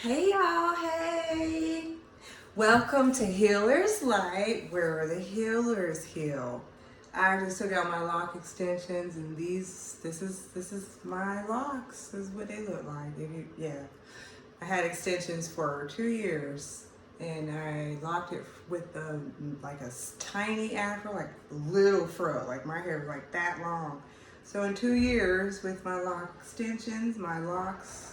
Hey y'all, hey! Welcome to Healer's Light, where the healers heal. I just took out my lock extensions, and this is my locks. This is what they look like. I had extensions for 2 years, and I locked it with like a tiny afro, like little fro, like my hair was like that long. So in 2 years, with my lock extensions, my locks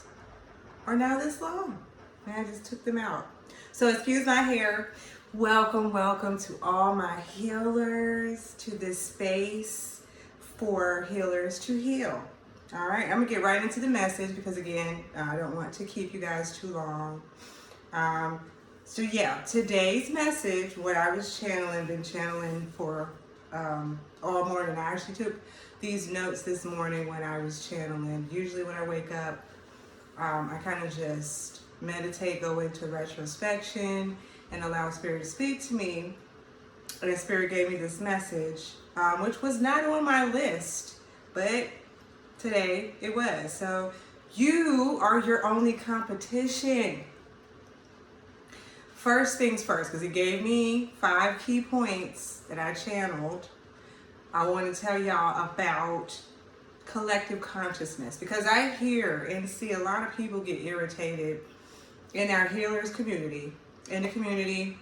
are now this long. And I just took them out. So excuse my hair. Welcome to all my healers to this space for healers to heal. All right, I'm gonna get right into the message because again, I don't want to keep you guys too long. Today's message, what I was been channeling for all morning. I actually took these notes this morning when I was channeling. Usually when I wake up, I kind of just meditate, go into retrospection, and allow Spirit to speak to me. And Spirit gave me this message, which was not on my list, but today it was. So, you are your only competition. First things first, because it gave me 5 key points that I channeled. I want to tell y'all about collective consciousness, because I hear and see a lot of people get irritated in our healers community, in the community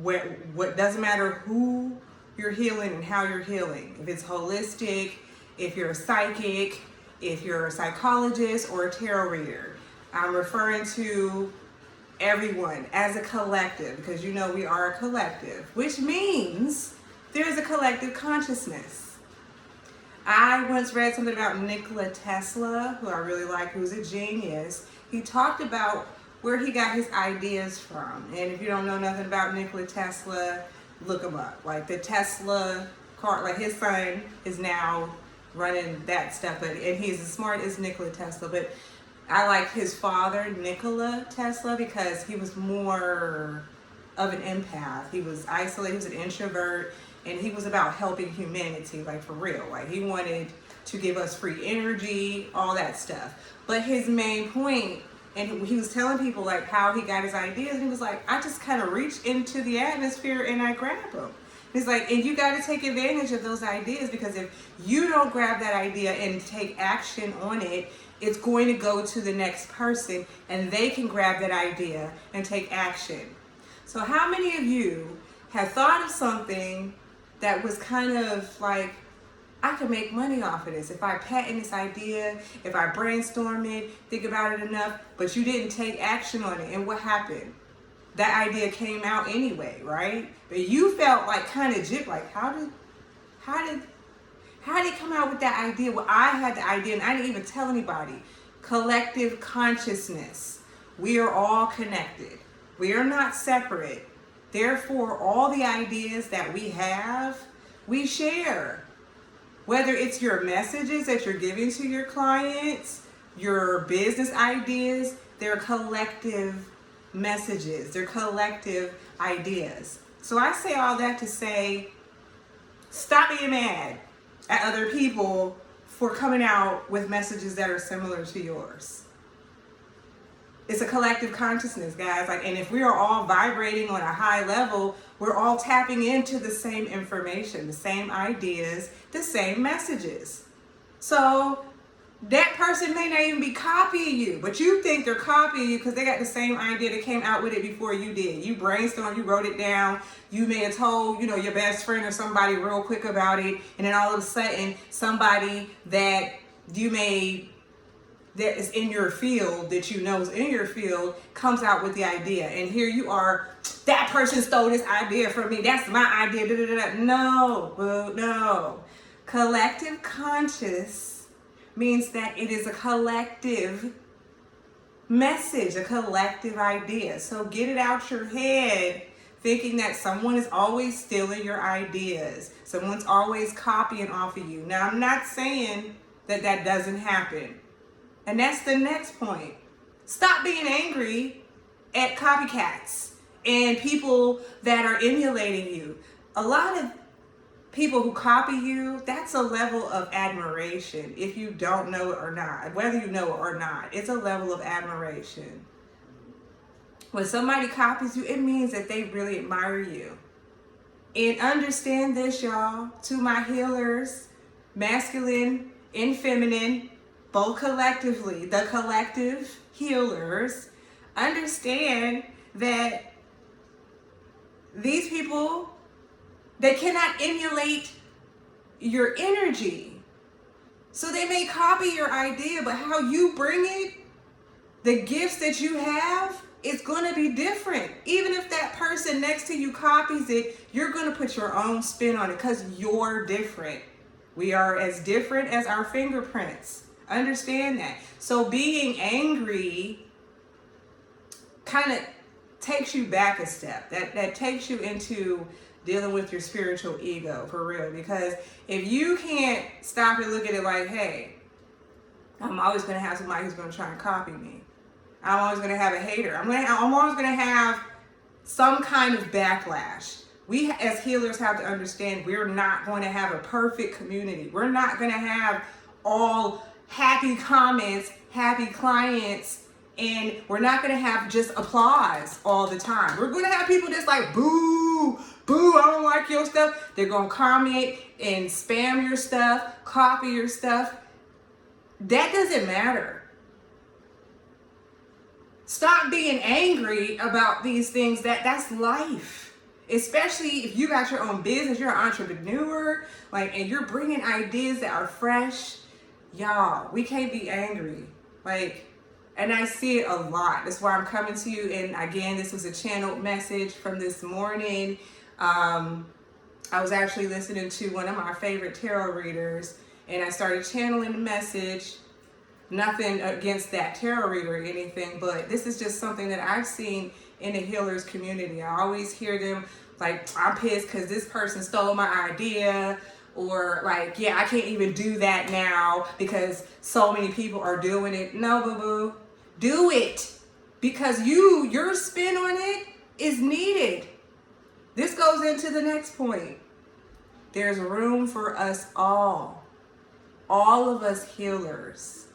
where what doesn't matter who you're healing and how you're healing, if it's holistic, if you're a psychic, if you're a psychologist or a tarot reader. I'm referring to everyone as a collective, because you know we are a collective, which means there's a collective consciousness. I once read something about Nikola Tesla, who I really like, who's a genius. He talked about where he got his ideas from. And if you don't know nothing about Nikola Tesla, look him up. Like the Tesla car, like his son is now running that stuff. And he's as smart as Nikola Tesla. But I like his father, Nikola Tesla, because he was more of an empath. He was isolated, he was an introvert. And he was about helping humanity, like for real. Like he wanted to give us free energy, all that stuff. But his main point, and he was telling people like how he got his ideas, and he was like, I just kind of reached into the atmosphere and I grabbed them. He's like, and you got to take advantage of those ideas, because if you don't grab that idea and take action on it, it's going to go to the next person and they can grab that idea and take action. So how many of you have thought of something that was kind of like, I could make money off of this if I patent this idea, if I brainstorm it, think about it enough, but you didn't take action on it, and what happened? That idea came out anyway, right? But you felt like kind of gypped, like how did he come out with that idea? Well, I had the idea and I didn't even tell anybody. Collective consciousness. We are all connected. We are not separate. Therefore, all the ideas that we have, we share. Whether it's your messages that you're giving to your clients, your business ideas, they're collective messages, they're collective ideas. So I say all that to say, stop being mad at other people for coming out with messages that are similar to yours. It's a collective consciousness, guys. Like, and if we are all vibrating on a high level, we're all tapping into the same information, the same ideas, the same messages. So that person may not even be copying you, but you think they're copying you because they got the same idea that came out with it before you did. You brainstormed, you wrote it down, you may have told, your best friend or somebody real quick about it, and then all of a sudden somebody that is in your field, that you know is in your field, comes out with the idea. And here you are, that person stole this idea from me. That's my idea. Da, da, da, da. No. Collective conscious means that it is a collective message, a collective idea. So get it out your head thinking that someone is always stealing your ideas. Someone's always copying off of you. Now, I'm not saying that doesn't happen. And that's the next point. Stop being angry at copycats and people that are emulating you. A lot of people who copy you, that's a level of admiration. If you don't know it or not, whether you know it or not, it's a level of admiration. When somebody copies you, it means that they really admire you. And understand this, y'all, to my healers, masculine and feminine, both collectively, the collective healers, understand that these people, they cannot emulate your energy. So they may copy your idea, but how you bring it, the gifts that you have, it's going to be different. Even if that person next to you copies it, you're going to put your own spin on it because you're different. We are as different as our fingerprints. Understand that. So being angry kind of takes you back a step. That takes you into dealing with your spiritual ego, for real. Because if you can't stop and look at it like, hey, I'm always going to have somebody who's going to try and copy me. I'm always going to have a hater. I'm always going to have some kind of backlash. We as healers have to understand we're not going to have a perfect community. We're not going to have all happy comments, happy clients, and we're not going to have just applause all the time. We're going to have people just like, boo, boo, I don't like your stuff. They're going to comment and spam your stuff, copy your stuff. That doesn't matter. Stop being angry about these things. That's life. Especially if you got your own business, you're an entrepreneur, and you're bringing ideas that are fresh. Y'all, we can't be angry. And I see it a lot. That's why I'm coming to you. And again, this was a channeled message from this morning. I was actually listening to one of my favorite tarot readers, and I started channeling the message. Nothing against that tarot reader or anything, but this is just something that I've seen in the healers community. I always hear them like, I'm pissed because this person stole my idea, or yeah, I can't even do that now because so many people are doing it. No, boo-boo, do it, because your spin on it is needed. This goes into the next point. There's room for us all of us healers.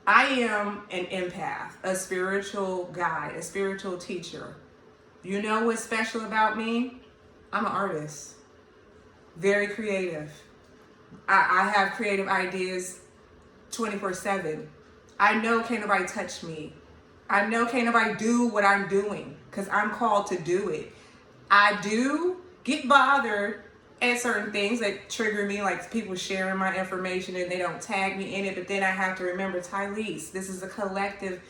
I am an empath, a spiritual guide, a spiritual teacher. You know what's special about me? I'm an artist, very creative. I have creative ideas 24/7. I know can't nobody touch me. I know can't nobody do what I'm doing because I'm called to do it. I do get bothered at certain things that trigger me, like people sharing my information and they don't tag me in it. But then I have to remember, Tylese, this is a collective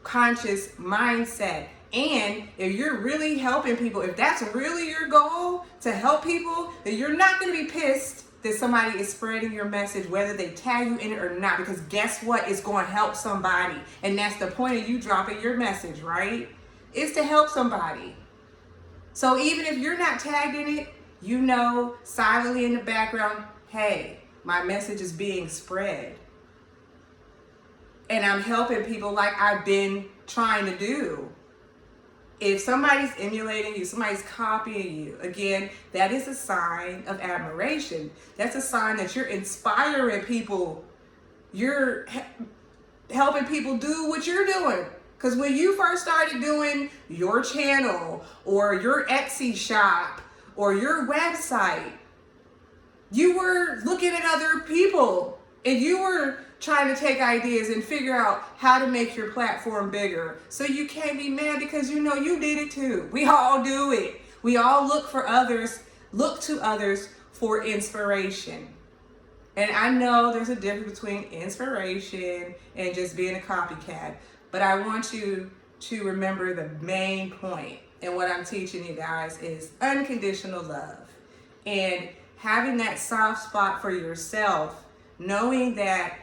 conscious mindset. And if you're really helping people, if that's really your goal, to help people, then you're not going to be pissed that somebody is spreading your message, whether they tag you in it or not, because guess what? It's going to help somebody. And that's the point of you dropping your message, right? It's to help somebody. So even if you're not tagged in it, you know silently in the background, hey, my message is being spread. And I'm helping people like I've been trying to do. If somebody's emulating you, somebody's copying you, again, that is a sign of admiration. That's a sign that you're inspiring people. You're helping people do what you're doing. Because when you first started doing your channel or your Etsy shop or your website, you were looking at other people and you were trying to take ideas and figure out how to make your platform bigger. So you can't be mad because you know you did it too. We all do it. We all look to others for inspiration. And I know there's a difference between inspiration and just being a copycat. But I want you to remember the main point. And what I'm teaching you guys is unconditional love. And having that soft spot for yourself, knowing that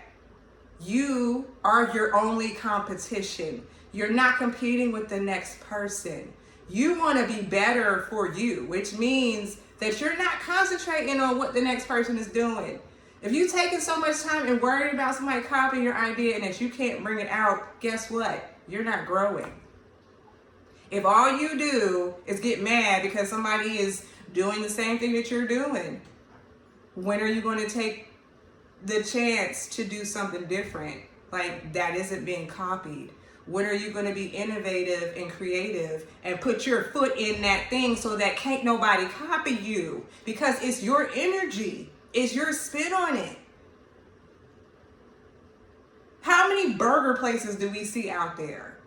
you are your only competition. You're not competing with the next person. You want to be better for you, which means that you're not concentrating on what the next person is doing. If you're taking so much time and worried about somebody copying your idea and that you can't bring it out, guess what? You're not growing. If all you do is get mad because somebody is doing the same thing that you're doing, when are you going to take the chance to do something different, like that isn't being copied? When are you going to be innovative and creative and put your foot in that thing so that can't nobody copy you? Because it's your energy. It's your spin on it. How many burger places do we see out there?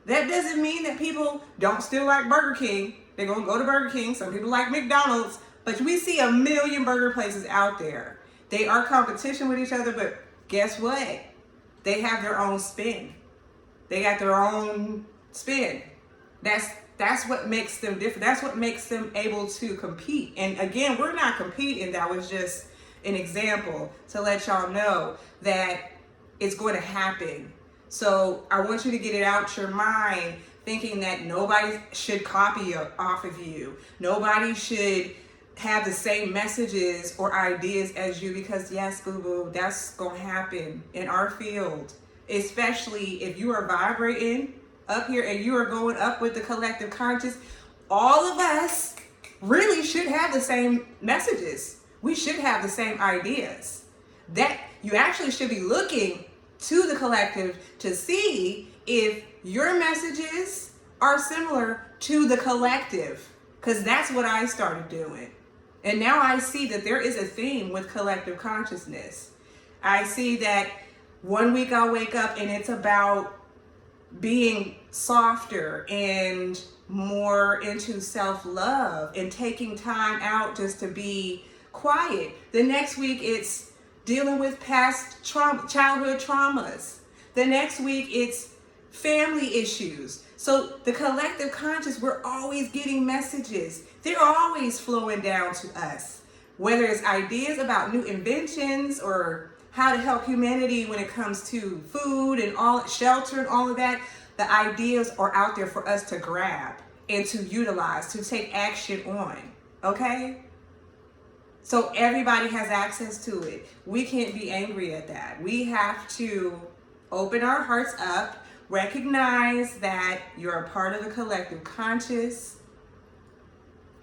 That doesn't mean that people don't still like Burger King. They're going to go to Burger King. Some people like McDonald's. But we see a million burger places out there. They are competition with each other, but guess what? They have their own spin. They got their own spin. That's what makes them different. That's what makes them able to compete. And again, we're not competing. That was just an example to let y'all know that it's going to happen. So I want you to get it out your mind, thinking that nobody should copy off of you. Nobody should have the same messages or ideas as you, because yes, boo-boo, that's going to happen in our field. Especially if you are vibrating up here and you are going up with the collective conscious. All of us really should have the same messages. We should have the same ideas. That you actually should be looking to the collective to see if your messages are similar to the collective, because that's what I started doing. And now I see that there is a theme with collective consciousness. I see that one week I'll wake up and it's about being softer and more into self-love and taking time out just to be quiet. The next week it's dealing with past childhood traumas. The next week it's family issues. So the collective conscious, we're always getting messages. They're always flowing down to us. Whether it's ideas about new inventions or how to help humanity when it comes to food and all shelter and all of that, the ideas are out there for us to grab and to utilize, to take action on. Okay? So everybody has access to it. We can't be angry at that. We have to open our hearts up, recognize that you're a part of the collective conscious,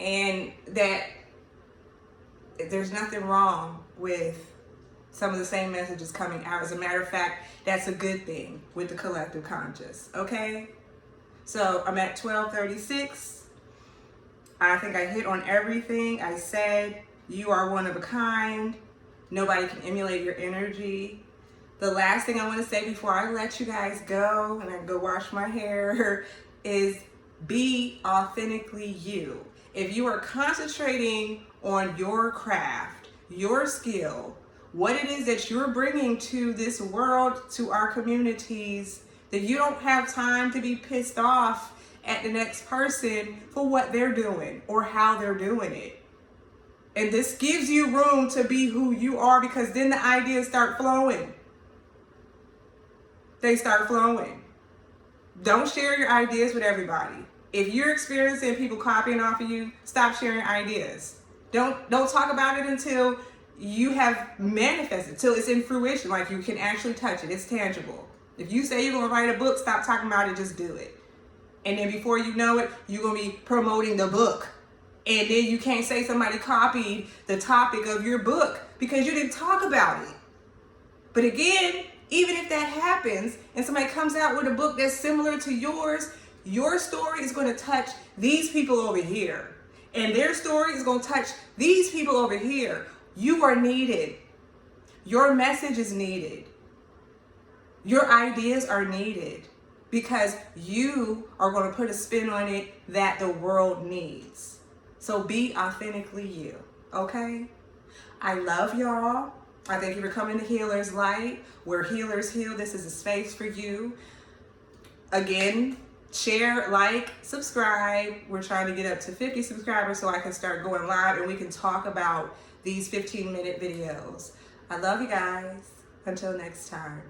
and that there's nothing wrong with some of the same messages coming out. As a matter of fact, that's a good thing with the collective conscious, okay? So I'm at 12:36. I think I hit on everything I said. You are one of a kind. Nobody can emulate your energy. The last thing I want to say before I let you guys go and I go wash my hair is be authentically you. If you are concentrating on your craft, your skill, what it is that you're bringing to this world, to our communities, that you don't have time to be pissed off at the next person for what they're doing or how they're doing it. And this gives you room to be who you are, because then the ideas start flowing. They start flowing. Don't share your ideas with everybody. If you're experiencing people copying off of you, stop sharing ideas. Don't talk about it until you have manifested, till it's in fruition, like you can actually touch it. It's tangible. If you say you're going to write a book, stop talking about it, just do it. And then before you know it, you're going to be promoting the book. And then you can't say somebody copied the topic of your book because you didn't talk about it. But again, even if that happens and somebody comes out with a book that's similar to yours, your story is going to touch these people over here. And their story is going to touch these people over here. You are needed. Your message is needed. Your ideas are needed, because you are going to put a spin on it that the world needs. So be authentically you, okay? I love y'all. I thank you for coming to Healer's Light, where healers heal. This is a space for you. Again, share, like, subscribe. We're trying to get up to 50 subscribers so I can start going live and we can talk about these 15-minute videos. I love you guys. Until next time.